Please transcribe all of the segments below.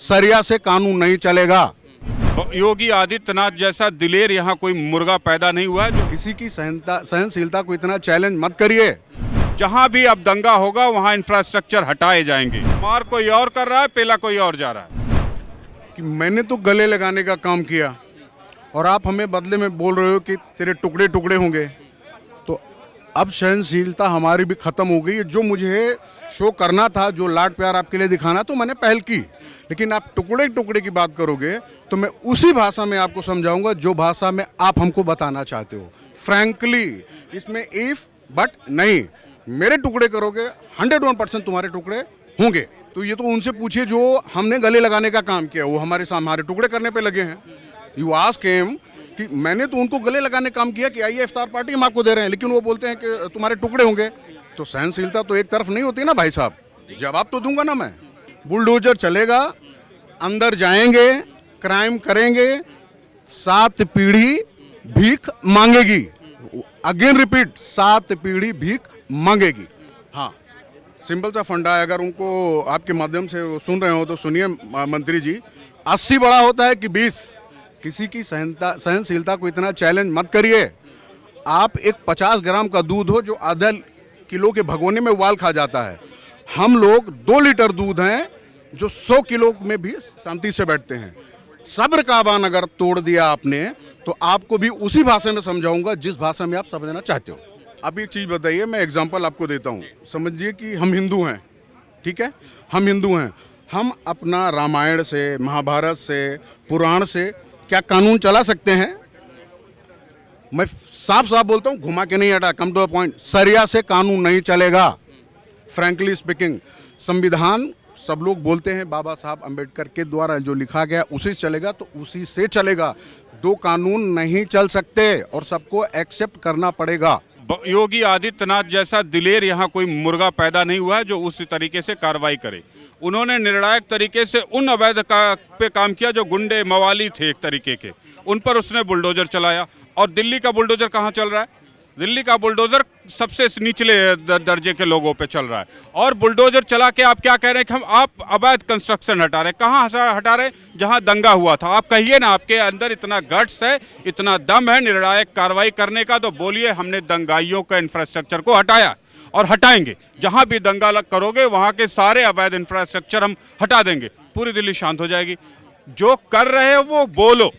सरिया से कानून नहीं चलेगा। योगी आदित्यनाथ जैसा दिलेर यहाँ कोई मुर्गा पैदा नहीं हुआ है जो किसी की सहनशीलता को इतना चैलेंज मत करिए। जहाँ भी अब दंगा होगा वहाँ इंफ्रास्ट्रक्चर हटाए जाएंगे। मार कोई और कर रहा है, पेला कोई और जा रहा है। कि मैंने तो गले लगाने का काम किया और आप हमें बदले में बोल रहे हो कि तेरे टुकड़े टुकड़े होंगे, तो अब सहनशीलता हमारी भी खत्म हो गई है। जो मुझे शो करना था, जो लाड प्यार आपके लिए दिखाना, तो मैंने पहल की। लेकिन आप टुकड़े टुकड़े की बात करोगे तो मैं उसी भाषा में आपको समझाऊंगा जो भाषा में आप हमको बताना चाहते हो। फ्रैंकली इसमें इफ बट नहीं, मेरे टुकड़े करोगे 101% तुम्हारे टुकड़े होंगे। तो ये तो उनसे पूछिए जो हमने गले लगाने का काम किया, वो हमारे टुकड़े करने पे लगे हैं। यू आस्क हिम कि मैंने तो उनको गले लगाने का काम किया कि आइए इफ्तार पार्टी हम आपको दे रहे हैं, लेकिन वो बोलते हैं कि तुम्हारे टुकड़े होंगे। तो सहनशीलता तो एक तरफ नहीं होती ना भाई साहब। जवाब तो दूंगा ना मैं। बुलडोजर चलेगा, अंदर जाएंगे, क्राइम करेंगे, 7 पीढ़ी भीख मांगेगी। अगेन रिपीट, 7 पीढ़ी भीख मांगेगी। हाँ, सिंपल सा फंडा है। अगर उनको आपके माध्यम से सुन रहे हो तो सुनिए मंत्री जी, 80 बड़ा होता है कि 20। किसी की सहनशीलता को इतना चैलेंज मत करिए। आप एक 50 ग्राम का दूध हो जो आधा किलो के भगोने में उबाल खा जाता है। हम लोग 2 लीटर दूध हैं जो 100 किलो में भी शांति से बैठते हैं। सब्र का बांध अगर तोड़ दिया आपने तो आपको भी उसी भाषा में समझाऊंगा जिस भाषा में आप समझना चाहते हो। अब एक चीज़ बताइए, मैं एग्जांपल आपको देता हूँ। समझिए कि हम हिंदू हैं, ठीक है, हम हिंदू हैं। हम अपना रामायण से, महाभारत से, पुराण से क्या कानून चला सकते हैं? मैं साफ साफ बोलता हूँ, घुमा के नहीं हटा, कम टू द पॉइंट। सरिया से कानून नहीं चलेगा। फ्रैंकली स्पीकिंग, संविधान सब लोग बोलते हैं बाबा साहब अम्बेडकर के द्वारा जो लिखा गया उसी से चलेगा, तो उसी से चलेगा। 2 कानून नहीं चल सकते और सबको एक्सेप्ट करना पड़ेगा। योगी आदित्यनाथ जैसा दिलेर यहाँ कोई मुर्गा पैदा नहीं हुआ है जो उस तरीके से कार्रवाई करे। उन्होंने निर्णायक तरीके से उन अवैध पे काम किया जो गुंडे मवाली थे एक तरीके के, उन पर उसने बुलडोजर चलाया। और दिल्ली का बुलडोजर कहाँ चल रहा है? दिल्ली का बुलडोजर सबसे निचले दर्जे के लोगों पे चल रहा है। और बुलडोजर चला के आप क्या कह रहे हैं कि हम आप अवैध कंस्ट्रक्शन हटा रहे हैं? कहाँ हटा रहे हैं? जहां दंगा हुआ था। आप कहिए ना, आपके अंदर इतना गट्स है, इतना दम है निर्णायक कार्रवाई करने का, तो बोलिए हमने दंगाइयों का इंफ्रास्ट्रक्चर को हटाया और हटाएंगे। जहां भी दंगा करोगे वहां के सारे अवैध इंफ्रास्ट्रक्चर हम हटा देंगे, पूरी दिल्ली शांत हो जाएगी। जो कर रहे हो वो बोलो,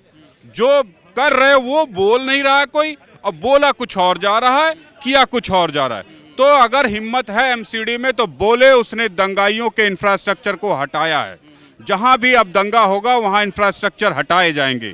जो कर रहे हो वो बोल नहीं रहा है कोई, अब बोला कुछ और जा रहा है, किया कुछ और जा रहा है। तो अगर हिम्मत है एमसीडी में तो बोले उसने दंगाइयों के इंफ्रास्ट्रक्चर को हटाया है। जहां भी अब दंगा होगा वहां इंफ्रास्ट्रक्चर हटाए जाएंगे,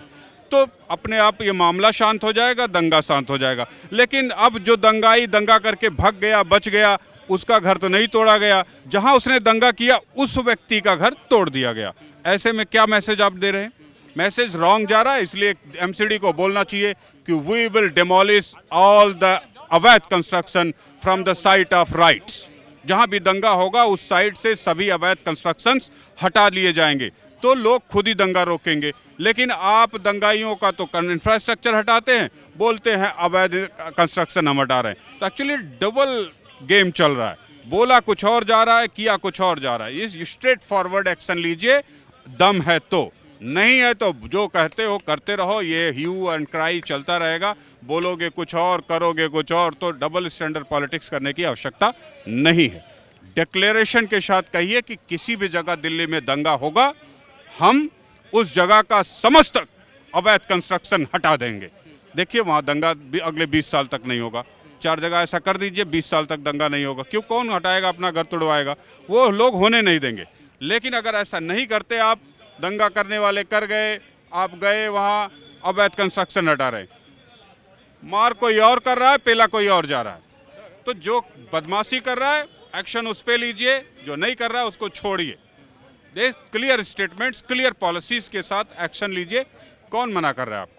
तो अपने आप ये मामला शांत हो जाएगा, दंगा शांत हो जाएगा। लेकिन अब जो दंगाई दंगा करके भग गया, बच गया, उसका घर तो नहीं तोड़ा गया, जहां उसने दंगा किया उस व्यक्ति का घर तोड़ दिया गया। ऐसे में क्या मैसेज आप दे रहे हैं? मैसेज रॉन्ग जा रहा है। इसलिए एमसीडी को बोलना चाहिए कि we will demolish all the अवैध construction from the site of riots. जहां भी दंगा होगा उस साइट से सभी अवैध कंस्ट्रक्शंस हटा लिए जाएंगे, तो लोग खुद ही दंगा रोकेंगे। लेकिन आप दंगाइयों का तो इंफ्रास्ट्रक्चर हटाते हैं, बोलते हैं अवैध कंस्ट्रक्शन हम हटा रहे हैं। तो एक्चुअली डबल गेम चल रहा है। बोला कुछ और जा रहा है, किया कुछ और जा रहा है। ये स्ट्रेट फॉरवर्ड एक्शन लीजिए, दम है तो। नहीं है तो जो कहते हो करते रहो। ये ह्यू एंड क्राई चलता रहेगा। बोलोगे कुछ और, करोगे कुछ और, तो डबल स्टैंडर्ड पॉलिटिक्स करने की आवश्यकता नहीं है। डिक्लेरेशन के साथ कहिए कि किसी भी जगह दिल्ली में दंगा होगा, हम उस जगह का समस्त अवैध कंस्ट्रक्शन हटा देंगे। देखिए वहाँ दंगा भी अगले 20 साल तक नहीं होगा। 4 जगह ऐसा कर दीजिए, 20 साल तक दंगा नहीं होगा। क्यों? कौन हटाएगा? अपना घर तोड़वाएगा, वो लोग होने नहीं देंगे। लेकिन अगर ऐसा नहीं करते आप, दंगा करने वाले कर गए, आप गए वहाँ अवैध कंस्ट्रक्शन हटा रहे, मार कोई और कर रहा है, पेला कोई और जा रहा है। तो जो बदमाशी कर रहा है एक्शन उस पे लीजिए, जो नहीं कर रहा है उसको छोड़िए। क्लियर स्टेटमेंट्स, क्लियर पॉलिसीज के साथ एक्शन लीजिए। कौन मना कर रहा है आपको?